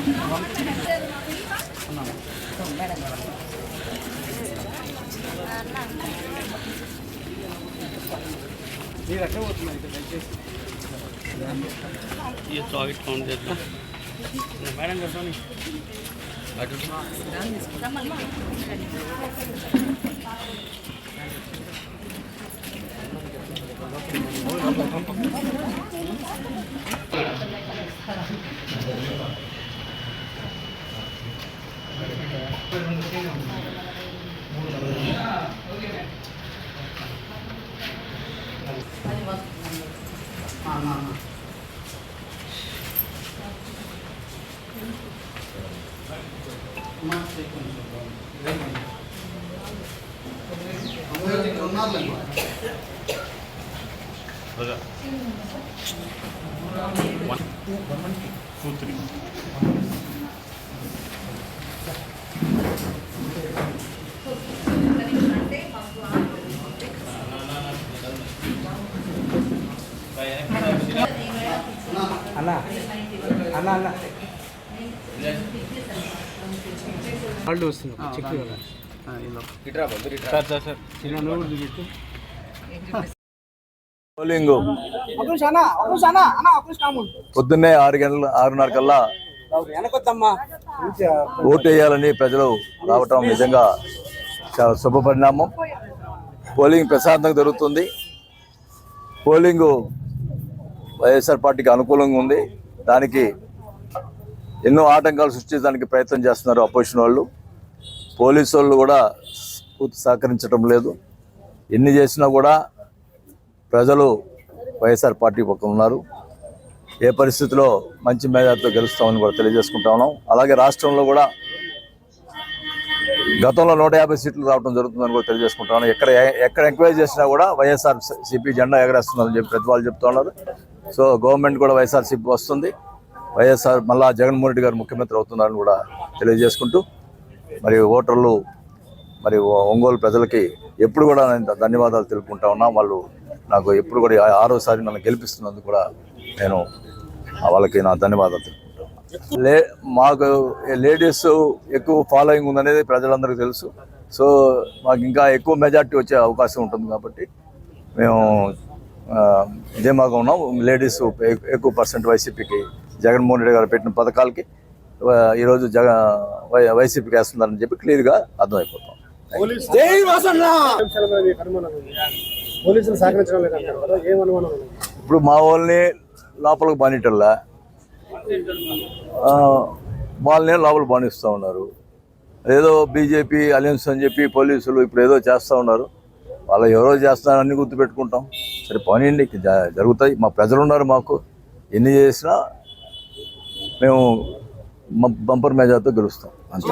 ये 24 count they दो madam कर दो नहीं అన్నా అన్నా అన్నా వాళ్ళు వస్తున్నారు చెక్ పోలింగ్ పొద్దున్నే 6:30 కల్లా ఓటు వేయాలని ప్రజలు రావటం నిజంగా చాలా శుభ పరిణామం. పోలింగ్ ప్రశాంతంగా జరుగుతుంది. పోలింగ్ వైఎస్ఆర్ పార్టీకి అనుకూలంగా ఉంది. దానికి ఎన్నో ఆటంకాలు సృష్టించడానికి ప్రయత్నం చేస్తున్నారు అపోజిషన్ వాళ్ళు. పోలీసు వాళ్ళు కూడా పూర్తి సహకరించడం లేదు. ఎన్ని చేసినా కూడా ప్రజలు వైఎస్ఆర్ పార్టీ పక్కన ఉన్నారు. ఏ పరిస్థితిలో మంచి మేధాతో గెలుస్తామని కూడా తెలియజేసుకుంటా ఉన్నాం. అలాగే రాష్ట్రంలో కూడా గతంలో 150 సీట్లు రావడం జరుగుతుందని కూడా తెలియజేసుకుంటా ఉన్నాం. ఎక్కడ ఎంక్వైరీ చేసినా కూడా వైఎస్ఆర్ సిపి జెండా ఎగరేస్తుందని చెప్పి పెద్దవాళ్ళు చెప్తా ఉన్నారు. సో గవర్నమెంట్ కూడా వైఎస్ఆర్ సిపి వస్తుంది. వైఎస్ఆర్ మళ్ళా జగన్మోహన్ రెడ్డి గారు ముఖ్యమంత్రి అవుతున్నారని కూడా తెలియజేసుకుంటూ మరి ఓటర్లు మరి ఒంగోలు ప్రజలకి ఎప్పుడు కూడా నేను ధన్యవాదాలు తెలుపుకుంటా ఉన్నా. వాళ్ళు నాకు ఎప్పుడు కూడా 6వసారి నన్ను గెలిపిస్తున్నందుకు కూడా నేను వాళ్ళకి నా ధన్యవాదాలు తెలుపుకుంటాను. మాకు లేడీస్ ఎక్కువ ఫాలోయింగ్ ఉందనేది ప్రజలందరికీ తెలుసు. సో మాకు ఇంకా ఎక్కువ మెజార్టీ వచ్చే అవకాశం ఉంటుంది కాబట్టి మేము ధీమాగా ఉన్నాం. లేడీస్ ఎక్కువ పర్సెంట్ వైసీపీకి జగన్మోహన్ రెడ్డి గారు పెట్టిన పథకాలకి ఈరోజు వైసీపీకి వేస్తున్నారని చెప్పి క్లియర్గా అర్థమైపోతాం. ఇప్పుడు మా వాళ్ళని లోపలికి బానిటల్లా వాళ్ళని లోపల బానిస్తూ ఉన్నారు. ఏదో బీజేపీ అలయన్స్ అని చెప్పి పోలీసులు ఇప్పుడు ఏదో చేస్తూ ఉన్నారు. వాళ్ళు ఎవరో చేస్తున్నారని గుర్తుపెట్టుకుంటాం. సరే పోనీయండి, జరుగుతాయి. మా ప్రజలు ఉన్నారు. మాకు ఎన్ని చేసినా మేము బంపర్ మెజార్టీతో గెలుస్తాం అంతే.